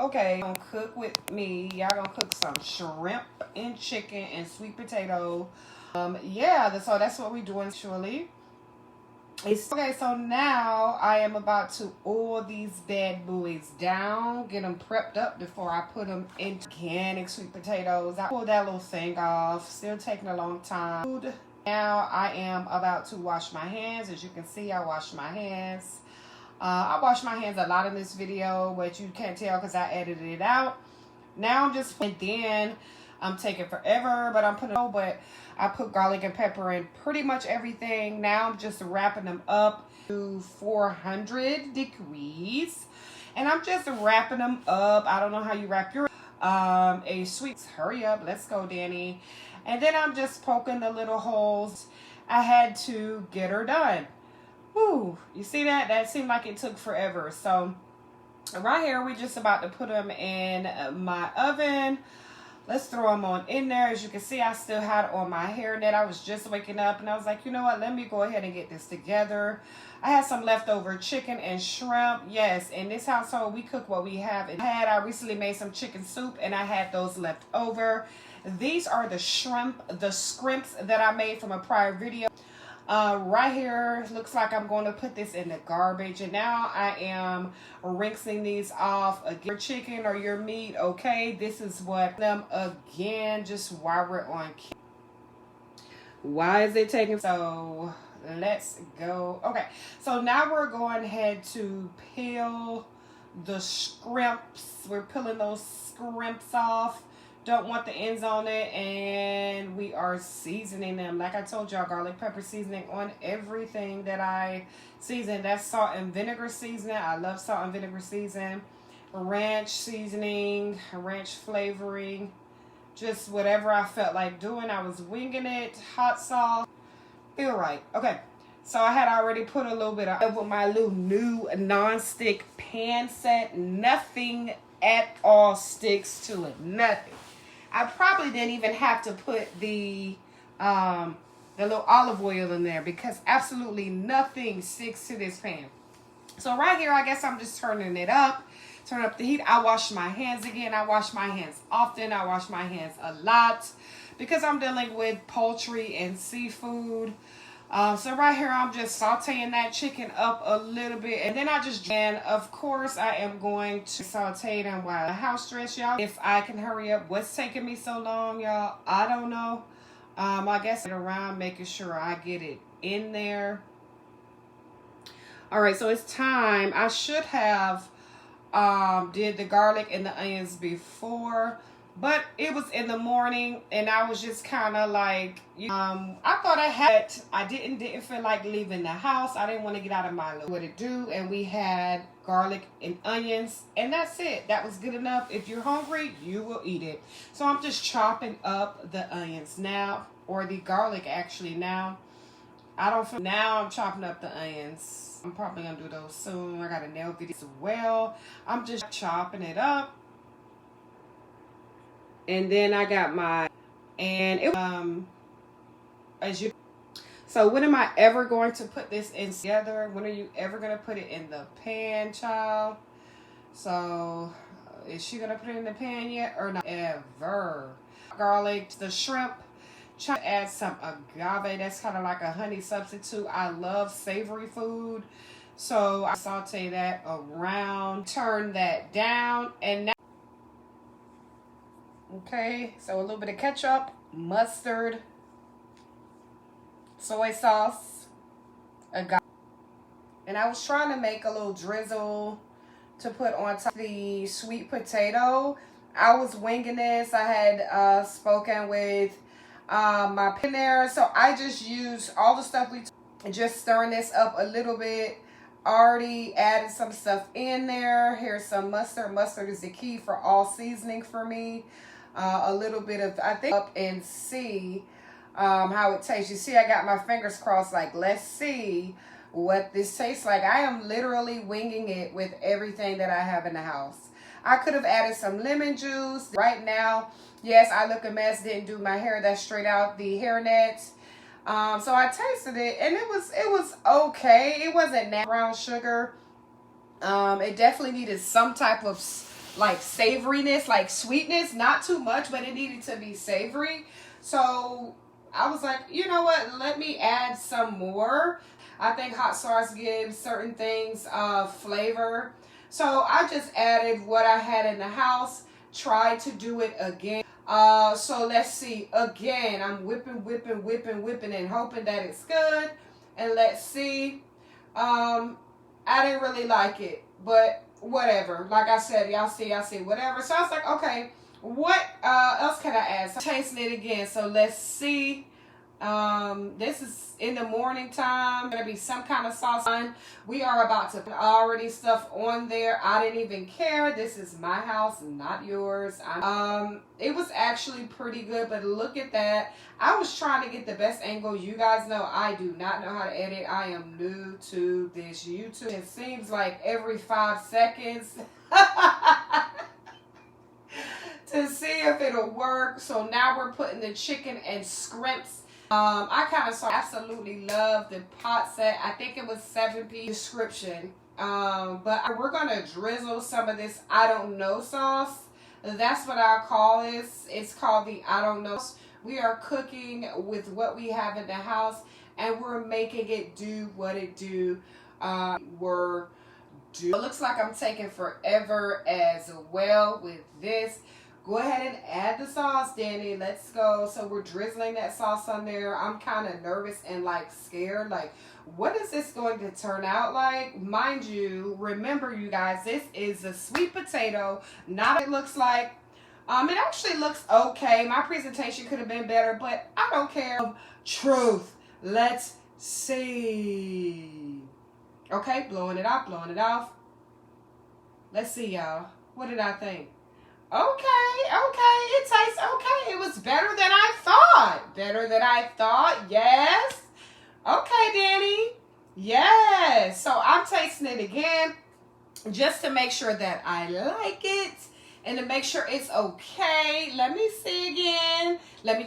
Okay, gonna cook with me. Y'all gonna cook some shrimp and chicken and sweet potato. Yeah, so that's what we're doing surely. Okay, so now I am about to oil these bad boys down, get them prepped up before I put them into organic sweet potatoes. I pulled that little thing off, still taking a long time. Now I am about to wash my hands. As you can see, I washed my hands. I wash my hands a lot in this video, but you can't tell because I edited it out. Now I'm just, and then I'm taking forever, but I put garlic and pepper in pretty much everything. Now I'm just wrapping them up to 400 degrees. And I'm just wrapping them up. I don't know how you wrap your a sweet. Hurry up, let's go, Danny. And then I'm just poking the little holes. I had to get her done. Whew, you see that? That seemed like it took forever. So right here, we're just about to put them in my oven. Let's throw them on in there. As you can see, I still had it on my hairnet. I was just waking up and I was like, you know what? Let me go ahead and get this together. I had some leftover chicken and shrimp. Yes, in this household, we cook what we have. I recently made some chicken soup and I had those left over. These are the scrimps that I made from a prior video. Right here, looks like I'm going to put this in the garbage. And now I am rinsing these off. Again, your chicken or your meat, okay? This is what them again, just while we're on. Why is it taking so? Let's go. Okay, so now we're going ahead to peel the scrimps. We're peeling those scrimps off. Don't want the ends on it, and we are seasoning them like I told y'all. Garlic pepper seasoning on everything that I season. That's salt and vinegar seasoning. I love salt and vinegar seasoning. Ranch seasoning, ranch flavoring, just whatever I felt like doing. I was winging it. Hot sauce, feel right. Okay, so I had already put a little bit of with my little new non-stick pan set. Nothing at all sticks to it. Nothing. I probably didn't even have to put the little olive oil in there because absolutely nothing sticks to this pan. So right here, I guess I'm just turning it up. Turn up the heat. I wash my hands again. I wash my hands often. I wash my hands a lot because I'm dealing with poultry and seafood. So right here, I'm just sauteing that chicken up a little bit. And then and of course, I am going to saute them while the house dress, y'all. If I can hurry up, what's taking me so long, y'all? I don't know. I guess around making sure I get it in there. All right, so it's time. I should have did the garlic and the onions before, but it was in the morning and I was just kind of like, I thought I didn't feel like leaving the house. I didn't want to get out of my what to do, and we had garlic and onions, and that's it. That was good enough. If you're hungry, you will eat it. So I'm just chopping up the onions now, or the garlic actually now. Now I'm chopping up the onions. I'm probably gonna do those soon. I got a nail video as well. I'm just chopping it up. And then I got my, and it, so when am I ever going to put this in together? When are you ever going to put it in the pan, child? So, is she going to put it in the pan yet or not? Ever. Garlic, the shrimp, try to add some agave. That's kind of like a honey substitute. I love savory food. So, I saute that around, turn that down, and now, okay, so a little bit of ketchup, mustard, soy sauce, agave. And I was trying to make a little drizzle to put on top of the sweet potato. I was winging this. I had spoken with my pen there. So I just used all the stuff just stirring this up a little bit. Already added some stuff in there. Here's some mustard. Mustard is the key for all seasoning for me. A little bit of, I think, up and see how it tastes. You see, I got my fingers crossed, like, let's see what this tastes like. I am literally winging it with everything that I have in the house. I could have added some lemon juice. Right now, yes, I look a mess, didn't do my hair. That's straight out the hairnet. So I tasted it, and it was okay. It wasn't brown sugar. It definitely needed some type of like savoriness, like sweetness, not too much, but it needed to be savory. So I was like, you know what, let me add some more. I think hot sauce gives certain things flavor. So I just added what I had in the house, tried to do it again. So let's see, again, I'm whipping and hoping that it's good. And let's see, I didn't really like it, but whatever. Like I said, y'all see, whatever. So I was like, okay, what else can I add? So tasting it again. So let's see. This is in the morning time. Gonna be some kind of sauce on. We are about to put already stuff on there. I didn't even care. This is my house, not yours. It was actually pretty good, but look at that. I was trying to get the best angle. You guys know I do not know how to edit. I am new to this YouTube. It seems like every 5 seconds to see if it'll work. So now we're putting the chicken and scrimps. I kind of saw, absolutely love the pot set. I think it was 7p description. But we're going to drizzle some of this I don't know sauce. That's what I call this. It's called the I don't know. We are cooking with what we have in the house, and we're making it do what it do. It looks like I'm taking forever as well with this. Go ahead and add the sauce, Danny. Let's go. So we're drizzling that sauce on there. I'm kind of nervous and like scared. Like, what is this going to turn out like? Mind you, remember you guys, this is a sweet potato. Not it looks like. It actually looks okay. My presentation could have been better, but I don't care. Truth. Let's see. Okay, blowing it off. Let's see, y'all. What did I think? Okay, it tastes okay. It was better than I thought. Yes. Okay, Danny. Yes. So I'm tasting it again just to make sure that I like it and to make sure it's okay. Let me see again. Let me try.